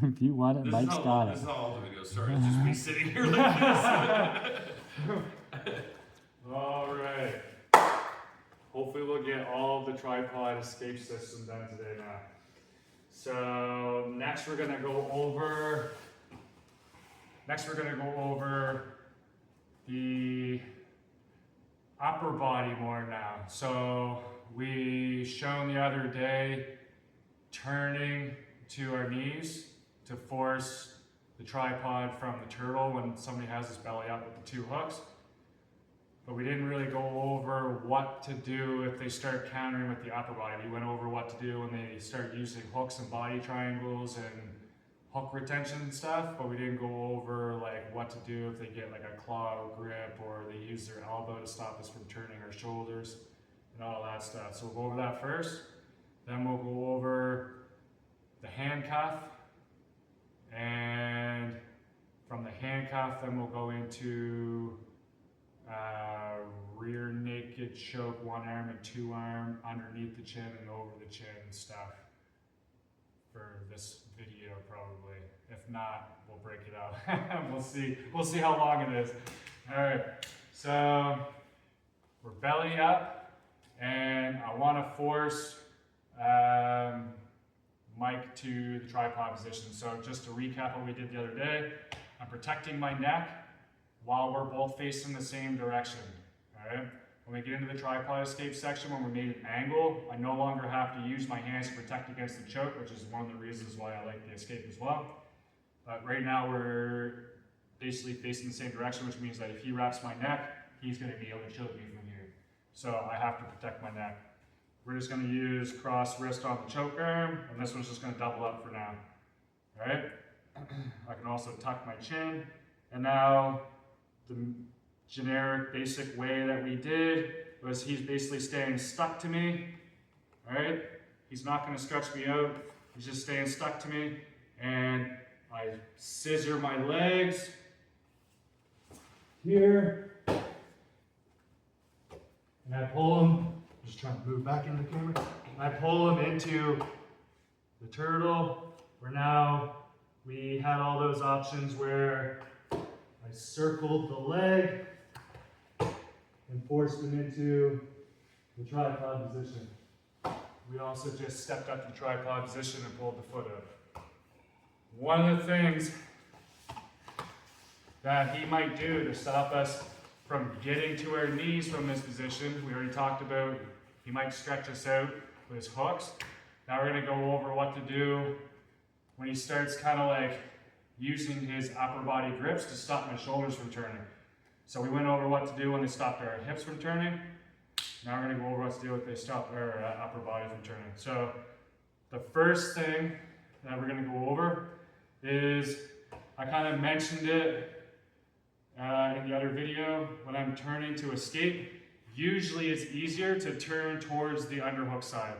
If you want it, Mike's got it. This is how all the videos start. It's just me sitting here like this. All right. Hopefully we'll get all of the tripod escape system done today now. So next we're gonna go over the upper body more now. So we shown the other day turning to our knees to force the tripod from the turtle when somebody has his belly up with the two hooks. But we didn't really go over what to do if they start countering with the upper body. We went over what to do when they start using hooks and body triangles and hook retention and stuff, but we didn't go over like what to do if they get like a claw grip or they use their elbow to stop us from turning our shoulders and all that stuff. So we'll go over that first. Then we'll go over the handcuff, and from the handcuff then we'll go into rear naked choke, one arm and two arm, underneath the chin and over the chin stuff for this video probably. If not, we'll break it up. We'll see how long it is. All right, so we're belly up, and I want to force Mike to the tripod position. So just to recap what we did the other day, I'm protecting my neck while we're both facing the same direction. All right. When we get into the tripod escape section, when we made an angle, I no longer have to use my hands to protect against the choke, which is one of the reasons why I like the escape as well. But right now we're basically facing the same direction, which means that if he wraps my neck, he's going to be able to choke me from here. So I have to protect my neck. We're just going to use cross wrist on the choke arm, and this one's just going to double up for now. All right. I can also tuck my chin, and now the generic basic way that we did was he's basically staying stuck to me, all right? He's not gonna stretch me out, he's just staying stuck to me, and I scissor my legs here, and I pull him, just trying to move back into the camera, I pull him into the turtle, where now we had all those options where I circled the leg and forced him into the tripod position. We also just stepped up to the tripod position and pulled the foot up. One of the things that he might do to stop us from getting to our knees from this position, we already talked about, he might stretch us out with his hooks. Now we're gonna go over what to do when he starts kind of like using his upper body grips to stop my shoulders from turning. So we went over what to do when they stopped our hips from turning. Now we're going to go over what to do if they stop our upper body from turning. So the first thing that we're going to go over is, I kind of mentioned it in the other video, when I'm turning to escape, usually it's easier to turn towards the underhook side.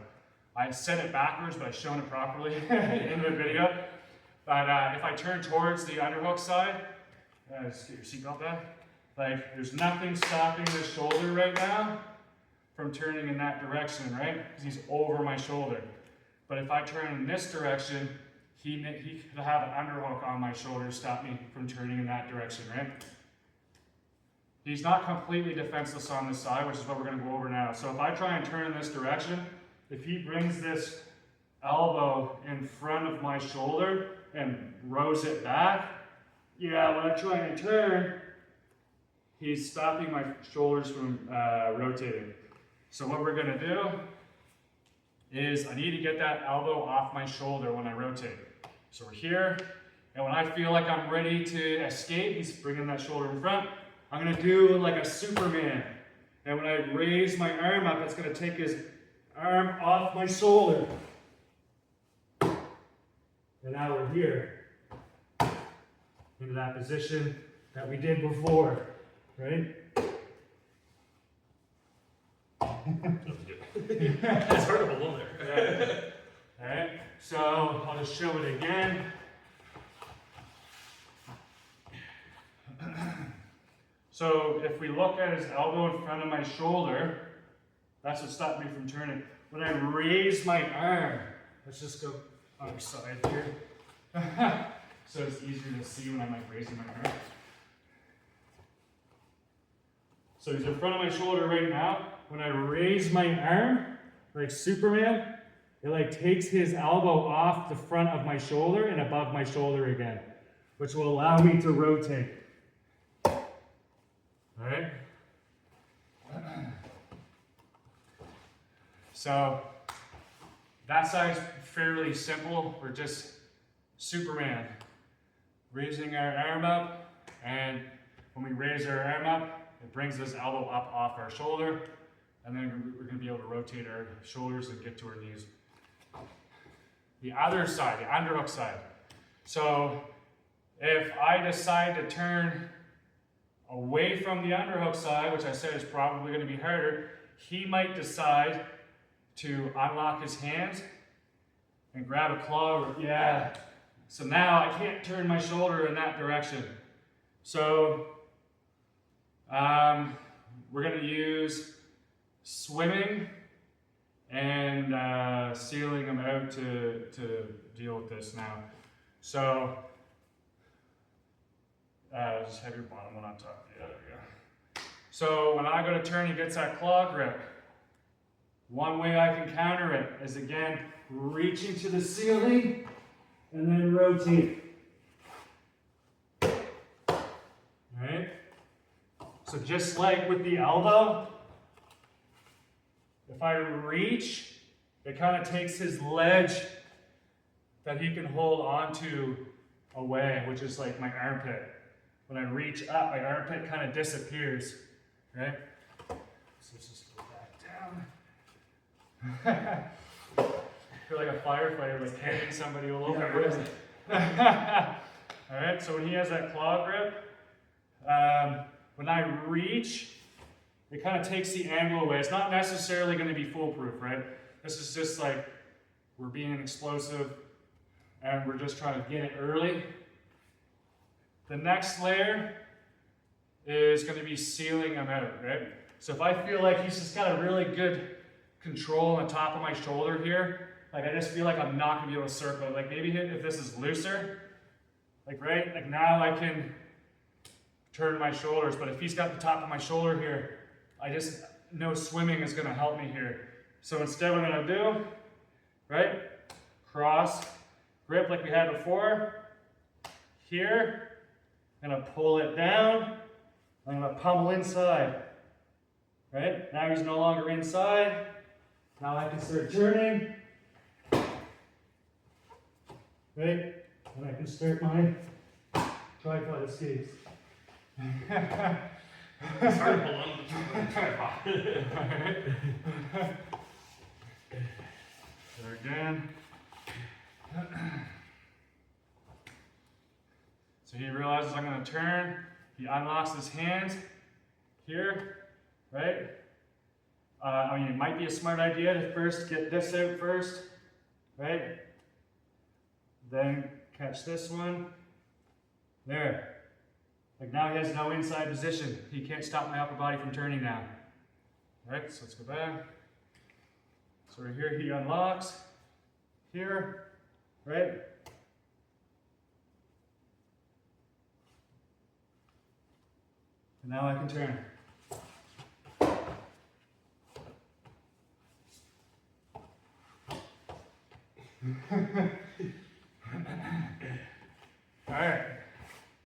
I said it backwards, but I've shown it properly in the video. But if I turn towards the underhook side, just get your seatbelt back. Like, there's nothing stopping this shoulder right now from turning in that direction, right? Because he's over my shoulder. But if I turn in this direction, he could have an underhook on my shoulder to stop me from turning in that direction, right? He's not completely defenseless on this side, which is what we're going to go over now. So if I try and turn in this direction, if he brings this elbow in front of my shoulder and rows it back, yeah, when I try and turn, he's stopping my shoulders from rotating. So what we're gonna do is I need to get that elbow off my shoulder when I rotate. So we're here, and when I feel like I'm ready to escape, he's bringing that shoulder in front, I'm gonna do like a Superman. And when I raise my arm up, it's gonna take his arm off my shoulder. And now we're here, into that position that we did before, right? It's hard to below there. All right, so I'll just show it again. So if we look at his elbow in front of my shoulder, that's what stopped me from turning. When I raise my arm, let's just go other side here. So it's easier to see when I'm like raising my arm. So he's in front of my shoulder right now. When I raise my arm, like Superman, it like takes his elbow off the front of my shoulder and above my shoulder again, which will allow me to rotate. All right? So that side's fairly simple. We're just Superman. Raising our arm up, and when we raise our arm up, it brings this elbow up off our shoulder, and then we're going to be able to rotate our shoulders and get to our knees. The other side, the underhook side. So if I decide to turn away from the underhook side, which I said is probably going to be harder, he might decide to unlock his hands and grab a claw. Yeah. So now I can't turn my shoulder in that direction. So we're going to use swimming and sealing them out to deal with this now. So just have your bottom one on top. Yeah, there we go. So when I go to turn, he gets that claw grip. One way I can counter it is, again, reaching to the ceiling and then rotate. Alright? So just like with the elbow, if I reach, it kind of takes his ledge that he can hold onto away, which is like my armpit. When I reach up, my armpit kind of disappears. Right? So let's just go back down. I feel like a firefighter, like carrying somebody all over. Alright, so when he has that claw grip, when I reach, it kind of takes the angle away. It's not necessarily going to be foolproof, right? This is just like we're being explosive and we're just trying to get it early. The next layer is going to be sealing him out, right? So if I feel like he's just got a really good control on the top of my shoulder here, like I just feel like I'm not going to be able to circle it. Like maybe if this is looser, like right, like now I can turn my shoulders, but if he's got the top of my shoulder here, I just know swimming is going to help me here. So instead what I'm going to do, right, cross, grip like we had before, here, I'm going to pull it down, I'm going to pummel inside, right? Now he's no longer inside, now I can start turning, right, and I can start my tripod escapes. It's hard to hold on to the tripod. There again. So he realizes I'm going to turn. He unlocks his hands here, right? I mean, it might be a smart idea to first get this out first, right? Then catch this one. There. Like now he has no inside position. He can't stop my upper body from turning now. All right, so let's go back. So right here he unlocks. Here, right? And now I can turn. All right.